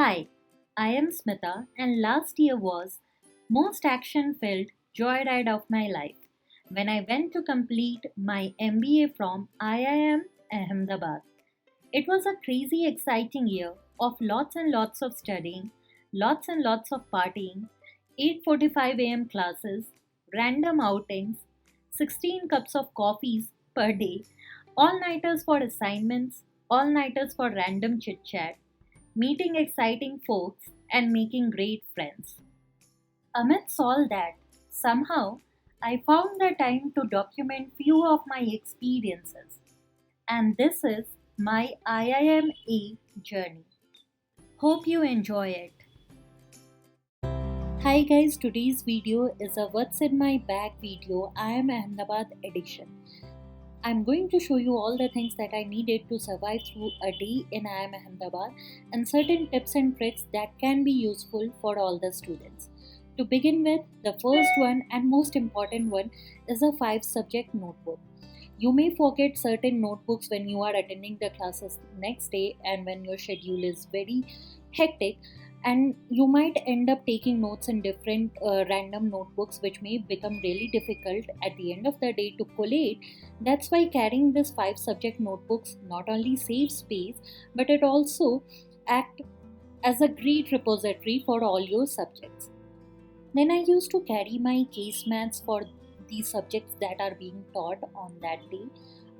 Hi, I am Smita, and last year was most action-filled joyride of my life when I went to complete my MBA from IIM Ahmedabad. It was a crazy exciting year of lots and lots of studying, lots and lots of partying, 8:45 a.m. classes, random outings, 16 cups of coffees per day, all-nighters for assignments, all-nighters for random chit-chat, meeting exciting folks, and making great friends. Amidst all that, somehow I found the time to document few of my experiences, and this is my IIMA journey. Hope you enjoy it. Hi guys, today's video is a What's in My Bag video. I am Ahmedabad edition. I'm going to show you all the things that I needed to survive through a day in IIM Ahmedabad and certain tips and tricks that can be useful for all the students. To begin with, the first one and most important one is a 5 subject notebook. You may forget certain notebooks when you are attending the classes next day and when your schedule is very hectic, and you might end up taking notes in different random notebooks, which may become really difficult at the end of the day to collate. That's why carrying this 5 subject notebooks not only saves space, but it also act as a great repository for all your subjects. Then I used to carry my case maths for the subjects that are being taught on that day.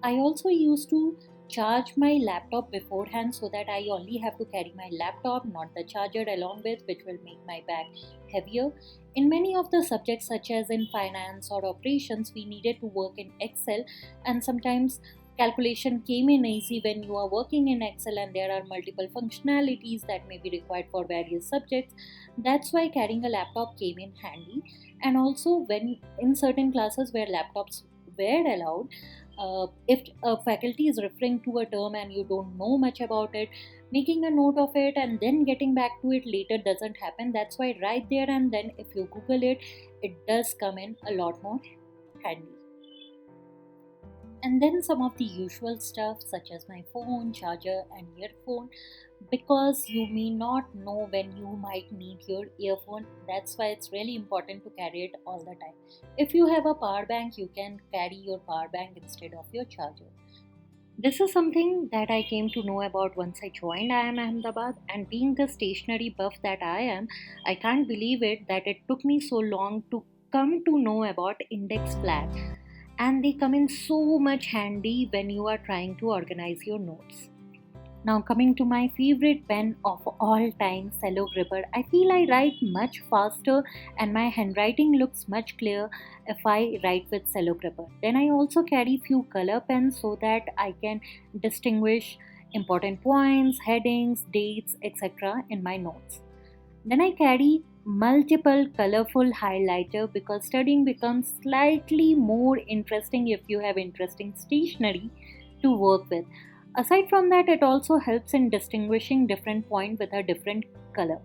I also used to charge my laptop beforehand so that I only have to carry my laptop, not the charger along with, which will make my bag heavier. In many of the subjects, such as in finance or operations, we needed to work in Excel, and sometimes calculation came in easy when you are working in Excel and there are multiple functionalities that may be required for various subjects. That's why carrying a laptop came in handy. And also, when in certain classes where laptops were allowed, if a faculty is referring to a term and you don't know much about it, making a note of it and then getting back to it later doesn't happen. That's why right there and then, if you Google it, it does come in a lot more handy. And then some of the usual stuff such as my phone, charger, and earphone, because you may not know when you might need your earphone. That's why it's really important to carry it all the time. If you have a power bank, you can carry your power bank instead of your charger. This is something that I came to know about once I joined IIM Ahmedabad, and being the stationery buff that I am, I can't believe it that it took me so long to come to know about index flag, and they come in so much handy when you are trying to organize your notes. Now, coming to my favorite pen of all time, Cello Gripper, I feel I write much faster and my handwriting looks much clearer if I write with Cello Gripper. Then I also carry few color pens so that I can distinguish important points, headings, dates, etc. in my notes. Then I carry multiple colorful highlighter because studying becomes slightly more interesting if you have interesting stationery to work with. Aside from that, it also helps in distinguishing different point with a different color.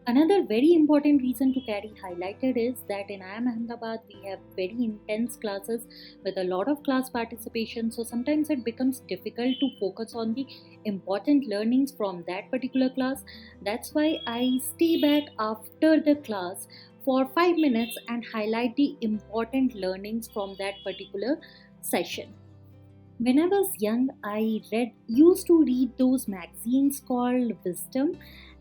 Another very important reason to carry highlighter is that in IIM Ahmedabad we have very intense classes with a lot of class participation, so sometimes it becomes difficult to focus on the important learnings from that particular class. That's why I stay back after the class for 5 minutes and highlight the important learnings from that particular session. When I was young, I used to read those magazines called Wisdom,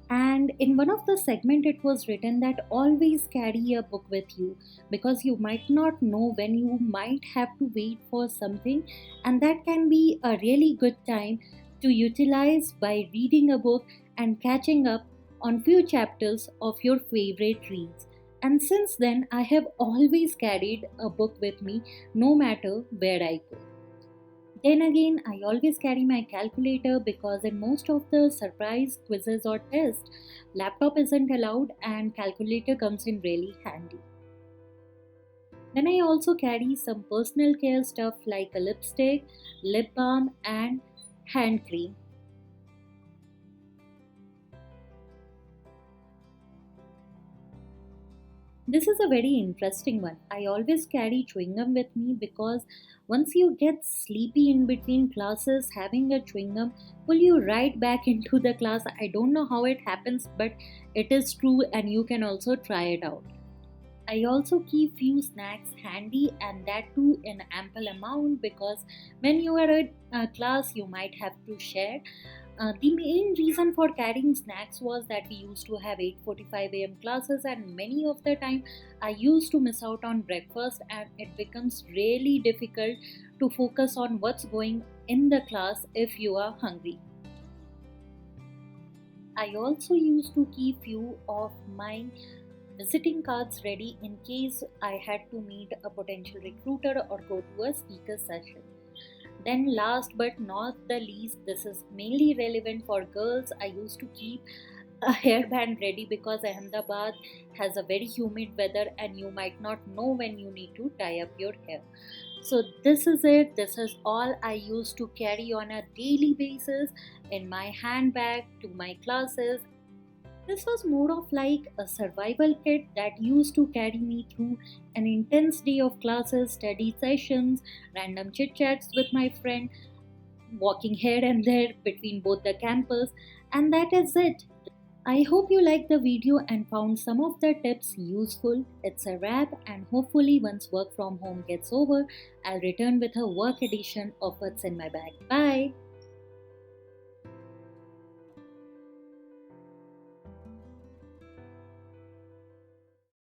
and in one of the segment it was written that always carry a book with you because you might not know when you might have to wait for something, and that can be a really good time to utilize by reading a book and catching up on few chapters of your favorite reads. And since then I have always carried a book with me no matter where I go. Then again, I always carry my calculator because in most of the surprise quizzes or tests, laptop isn't allowed and calculator comes in really handy. Then I also carry some personal care stuff like a lipstick, lip balm, and hand cream. This is a very interesting one. I always carry chewing gum with me because once you get sleepy in between classes, having a chewing gum pull you right back into the class. I don't know how it happens, but it is true, and you can also try it out. I also keep few snacks handy, and that too in ample amount, because when you are at class you might have to share. The main reason for carrying snacks was that we used to have 8:45 a.m. classes, and many of the time I used to miss out on breakfast, and it becomes really difficult to focus on what's going in the class if you are hungry. I also used to keep few of my visiting cards ready in case I had to meet a potential recruiter or go to a speaker session. Then, last but not the least, this is mainly relevant for girls. I used to keep a hairband ready because Ahmedabad has a very humid weather and you might not know when you need to tie up your hair. So, this is it. This is all I used to carry on a daily basis in my handbag to my classes. This was more of like a survival kit that used to carry me through an intense day of classes, study sessions, random chit chats with my friend, walking here and there between both the campus, and that is it. I hope you liked the video and found some of the tips useful. It's a wrap, and hopefully, once work from home gets over, I'll return with a work edition of what's in my bag. Bye!